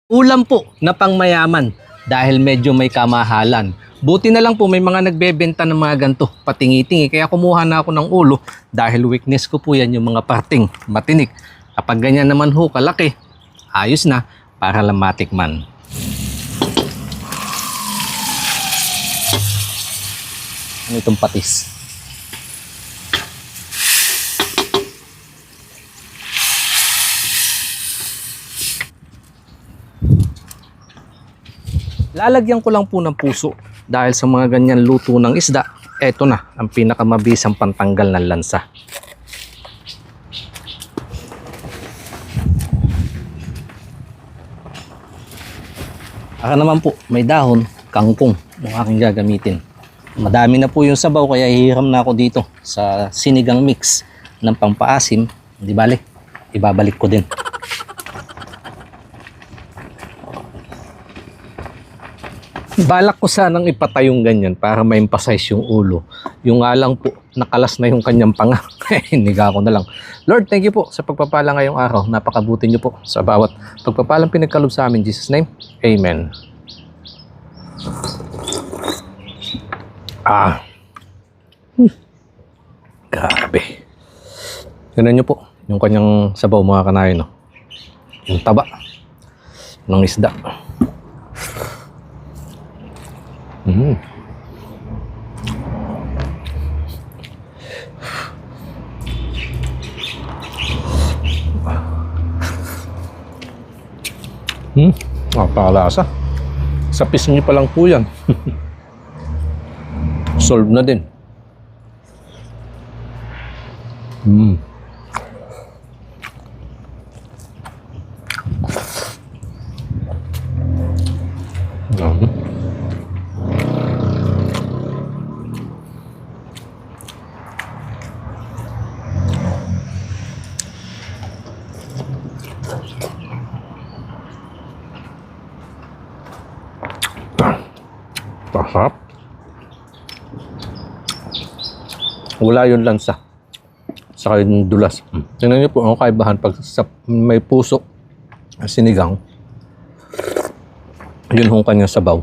Ulam po na pangmayaman dahil medyo may kamahalan. Buti na lang po may mga nagbebenta ng mga ganito, patingi-tingi. Kaya kumuha na ako ng ulo dahil weakness ko po yan yung mga parting matinik. Kapag ganyan naman ho kalaki, ayos na para lang matikman. Ano itong patis? Lalagyan ko lang po ng puso dahil sa mga ganyan luto ng isda, eto na ang pinakamabisang pantanggal ng lansa. Aka naman po, may dahon, kangkong yung aking gagamitin. Madami na po yung sabaw kaya hihiram na ako dito sa sinigang mix ng pampaasim. Di bale, ibabalik ko din. Balak ko sanang ipatay yung ganyan para ma-emphasize yung ulo. Yung nga lang po, nakalas na yung kanyang panga. Hiniga ko na lang. Lord, thank you po sa pagpapala ngayong araw. Napakabuti niyo po sa bawat pagpapalang pinagkalob sa amin. In Jesus' name, Amen. Grabe. Tignan niyo po yung kanyang sabaw mga kanayon. No? Yung taba ng isda. Napakalasa. Sa piece niyo pa lang po yan. Solve na din. Sarap. Wala yung lansa. Saka yung dulas. Tingnan niyo po ang kaibahan pag may puso sinigang. Yun yung kanyang sabaw.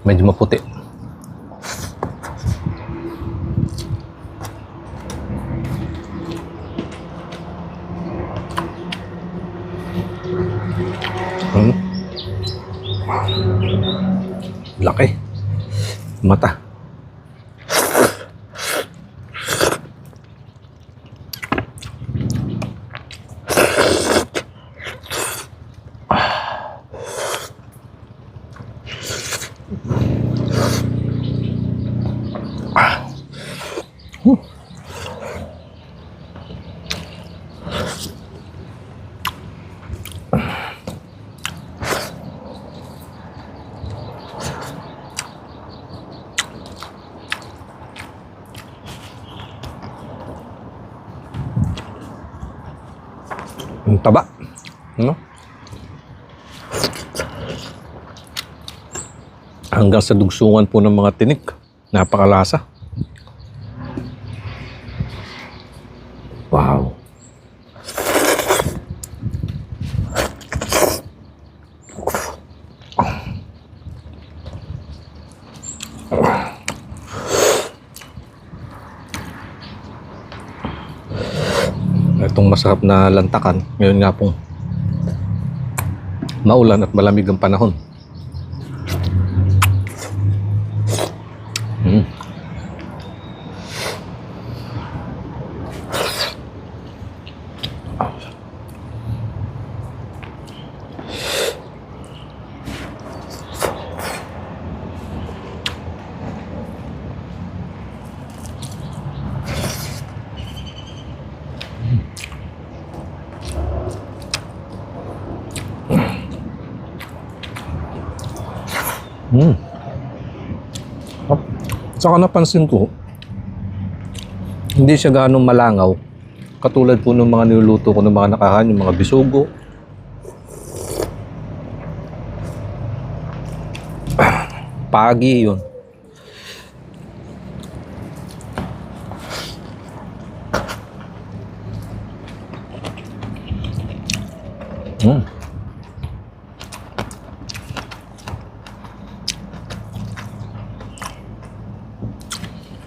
Medyo maputi. Laki. Mata. Yung taba. No? Hanggang sa dugsungan po ng mga tinik. Napakalasa. Wow. Itong masarap na lantakan, ngayon nga pong maulan at malamig ang panahon. Saka napansin ko, hindi siya ganong malangaw. Katulad po ng mga niluluto ko ng mga nakahan, yung mga bisugo. Pagi yun.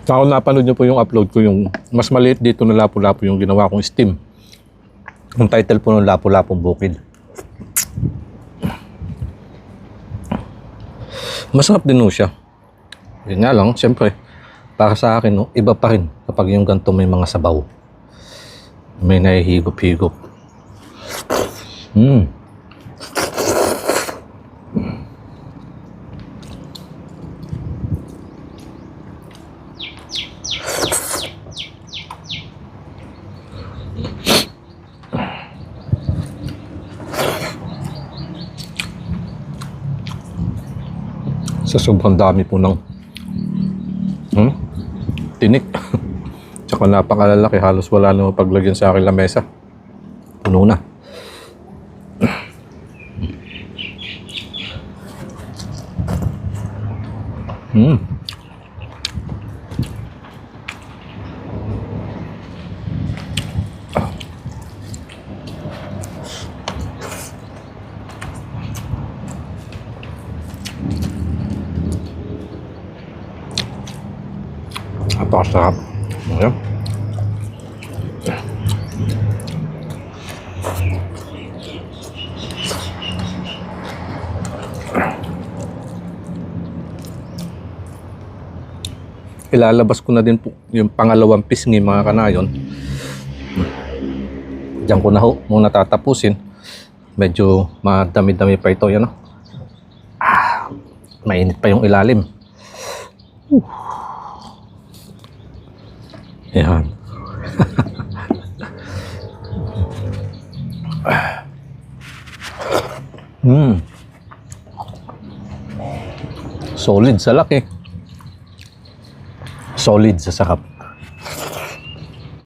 Ako napanood niyo po yung upload ko, yung mas maliit dito na Lapu-Lapu yung ginawa kong steam. Yung title po ng Lapu-Lapong Bukid. Masarap din po siya. Yun nga lang, siyempre, para sa akin, no, iba pa rin kapag yung ganito may mga sabaw. May nahihigop-higop. Sa sobrang dami po ng tinik. Tsaka napakalalaki, halos wala na paglagyan sa akin lamesa. Puno na. Napakasarap. Ayan. Ilalabas ko na din po yung pangalawang pisngi, mga kanayon. Diyan ko na ho muna tatapusin. Medyo madami-dami pa ito. Yan, no? Mainit pa yung ilalim. Yan. Solid sa laki. Solid sa sarap.